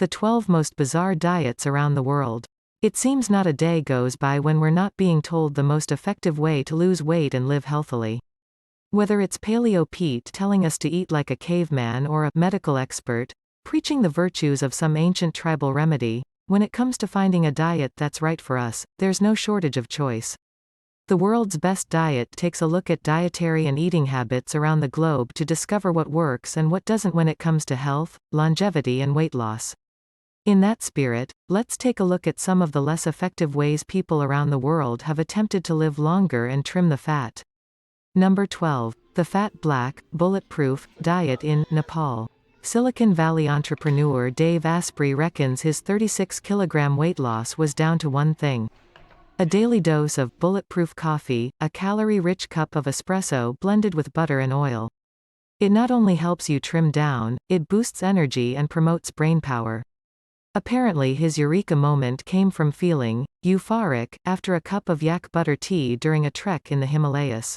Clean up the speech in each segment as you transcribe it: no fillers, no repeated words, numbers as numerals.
The 12 most bizarre diets around the world. It seems not a day goes by when we're not being told the most effective way to lose weight and live healthily. Whether it's Paleo Pete telling us to eat like a caveman or a medical expert preaching the virtues of some ancient tribal remedy, when it comes to finding a diet that's right for us, there's no shortage of choice. The world's best diet takes a look at dietary and eating habits around the globe to discover what works and what doesn't when it comes to health, longevity and weight loss. In that spirit, let's take a look at some of the less effective ways people around the world have attempted to live longer and trim the fat. Number 12. The Fat Black, Bulletproof, Diet in Nepal. Silicon Valley entrepreneur Dave Asprey reckons his 36-kilogram weight loss was down to one thing. A daily dose of bulletproof coffee, a calorie-rich cup of espresso blended with butter and oil. It not only helps you trim down, it boosts energy and promotes brain power. Apparently his eureka moment came from feeling euphoric after a cup of yak butter tea during a trek in the Himalayas.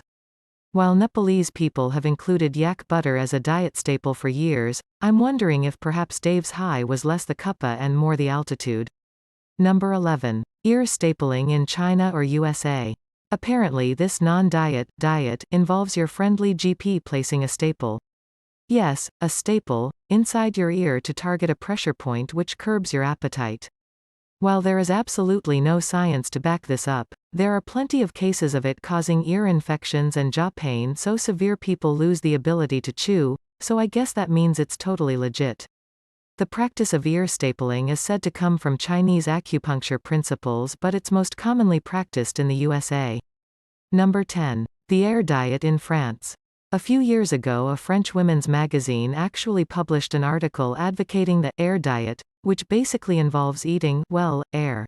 While Nepalese people have included yak butter as a diet staple for years, I'm wondering if perhaps Dave's high was less the cuppa and more the altitude. Number 11. Ear stapling in China or USA. Apparently this non-diet diet involves your friendly GP placing a staple. Yes, a staple, inside your ear to target a pressure point which curbs your appetite. While there is absolutely no science to back this up, there are plenty of cases of it causing ear infections and jaw pain so severe people lose the ability to chew, so I guess that means it's totally legit. The practice of ear stapling is said to come from Chinese acupuncture principles, but it's most commonly practiced in the USA. Number 10. The Air Diet in France. A few years ago a French women's magazine actually published an article advocating the air diet, which basically involves eating, well, air.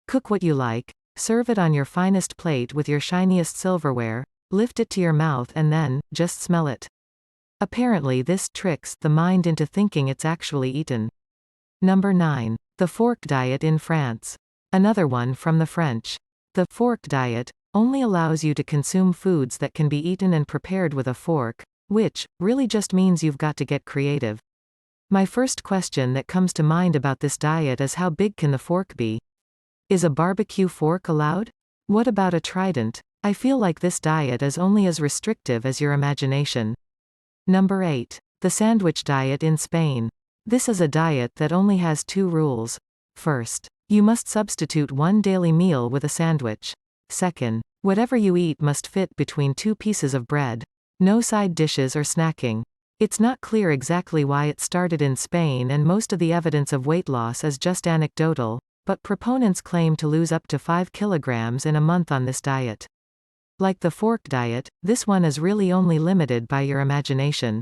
Cook what you like, serve it on your finest plate with your shiniest silverware, lift it to your mouth and then, just smell it. Apparently this tricks the mind into thinking it's actually eaten. Number 9. The fork diet in France. Another one from the French. The fork diet only allows you to consume foods that can be eaten and prepared with a fork, which really just means you've got to get creative. My first question that comes to mind about this diet is how big can the fork be? Is a barbecue fork allowed? What about a trident? I feel like this diet is only as restrictive as your imagination. Number 8. The sandwich diet in Spain. This is a diet that only has two rules. First, you must substitute one daily meal with a sandwich. Second, whatever you eat must fit between two pieces of bread. No side dishes or snacking. It's not clear exactly why it started in Spain and most of the evidence of weight loss is just anecdotal, but proponents claim to lose up to 5 kilograms in a month on this diet. Like the fork diet, this one is really only limited by your imagination.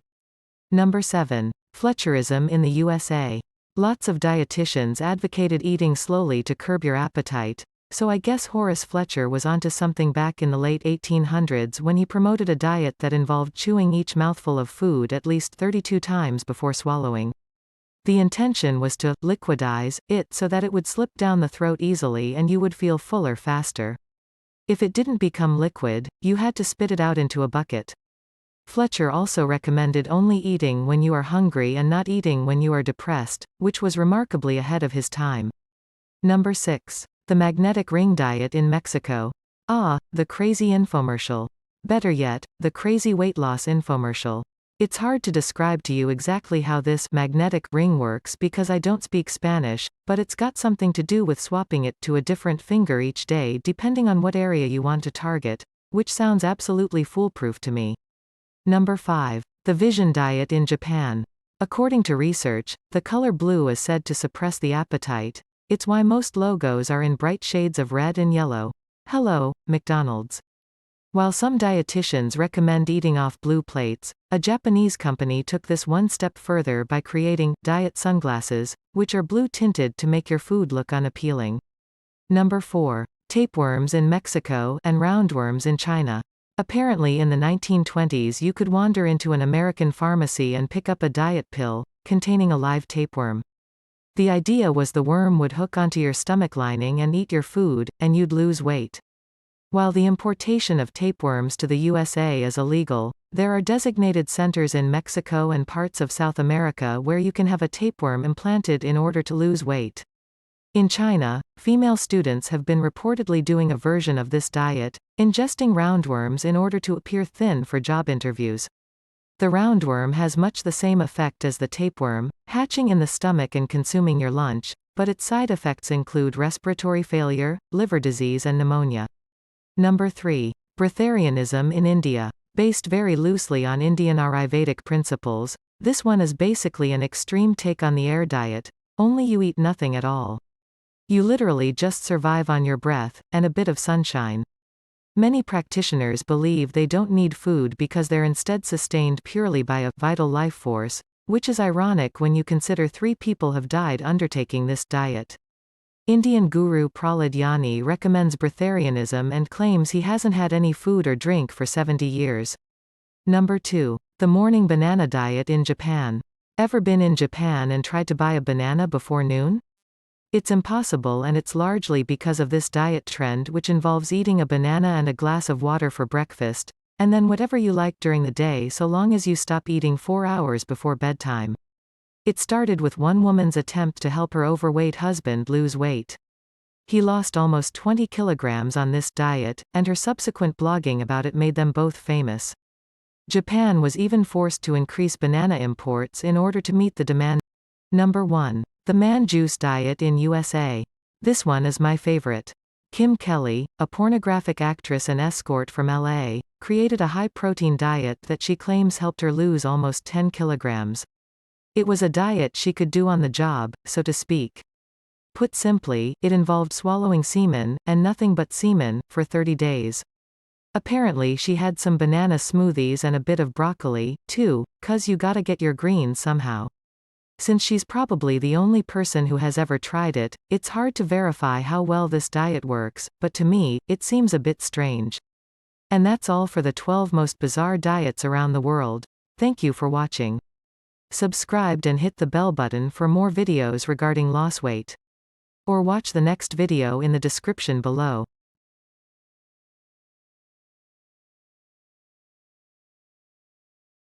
Number 7. Fletcherism in the USA. Lots of dietitians advocated eating slowly to curb your appetite, so I guess Horace Fletcher was onto something back in the late 1800s when he promoted a diet that involved chewing each mouthful of food at least 32 times before swallowing. The intention was to liquidize it so that it would slip down the throat easily and you would feel fuller faster. If it didn't become liquid, you had to spit it out into a bucket. Fletcher also recommended only eating when you are hungry and not eating when you are depressed, which was remarkably ahead of his time. Number 6. The magnetic ring diet in Mexico. Ah, the crazy infomercial. Better yet, the crazy weight loss infomercial. It's hard to describe to you exactly how this magnetic ring works because I don't speak Spanish, but it's got something to do with swapping it to a different finger each day depending on what area you want to target, which sounds absolutely foolproof to me. Number 5. The Vision Diet in Japan. According to research, the color blue is said to suppress the appetite. It's why most logos are in bright shades of red and yellow. Hello, McDonald's. While some dietitians recommend eating off blue plates, a Japanese company took this one step further by creating diet sunglasses, which are blue tinted to make your food look unappealing. Number 4. Tapeworms in Mexico and roundworms in China. Apparently in the 1920s you could wander into an American pharmacy and pick up a diet pill containing a live tapeworm. The idea was the worm would hook onto your stomach lining and eat your food, and you'd lose weight. While the importation of tapeworms to the USA is illegal, there are designated centers in Mexico and parts of South America where you can have a tapeworm implanted in order to lose weight. In China, female students have been reportedly doing a version of this diet, ingesting roundworms in order to appear thin for job interviews. The roundworm has much the same effect as the tapeworm, hatching in the stomach and consuming your lunch, but its side effects include respiratory failure, liver disease and pneumonia. Number 3. Breatharianism in India. Based very loosely on Indian Ayurvedic principles, this one is basically an extreme take on the air diet, only you eat nothing at all. You literally just survive on your breath, and a bit of sunshine. Many practitioners believe they don't need food because they're instead sustained purely by a vital life force, which is ironic when you consider 3 people have died undertaking this diet. Indian guru Prahlad Yani recommends breatharianism and claims he hasn't had any food or drink for 70 years. Number 2. The morning banana diet in Japan. Ever been in Japan and tried to buy a banana before noon? It's impossible, and it's largely because of this diet trend, which involves eating a banana and a glass of water for breakfast, and then whatever you like during the day so long as you stop eating 4 hours before bedtime. It started with one woman's attempt to help her overweight husband lose weight. He lost almost 20 kilograms on this diet, and her subsequent blogging about it made them both famous. Japan was even forced to increase banana imports in order to meet the demand. Number 1. The man juice diet in USA. This one is my favorite. Kim Kelly, a pornographic actress and escort from LA, created a high-protein diet that she claims helped her lose almost 10 kilograms. It was a diet she could do on the job, so to speak. Put simply, it involved swallowing semen, and nothing but semen, for 30 days. Apparently she had some banana smoothies and a bit of broccoli, too, 'cause you gotta get your greens somehow. Since she's probably the only person who has ever tried it, it's hard to verify how well this diet works, but to me, it seems a bit strange. And that's all for the 12 most bizarre diets around the world. Thank you for watching. Subscribe and hit the bell button for more videos regarding loss weight. Or watch the next video in the description below.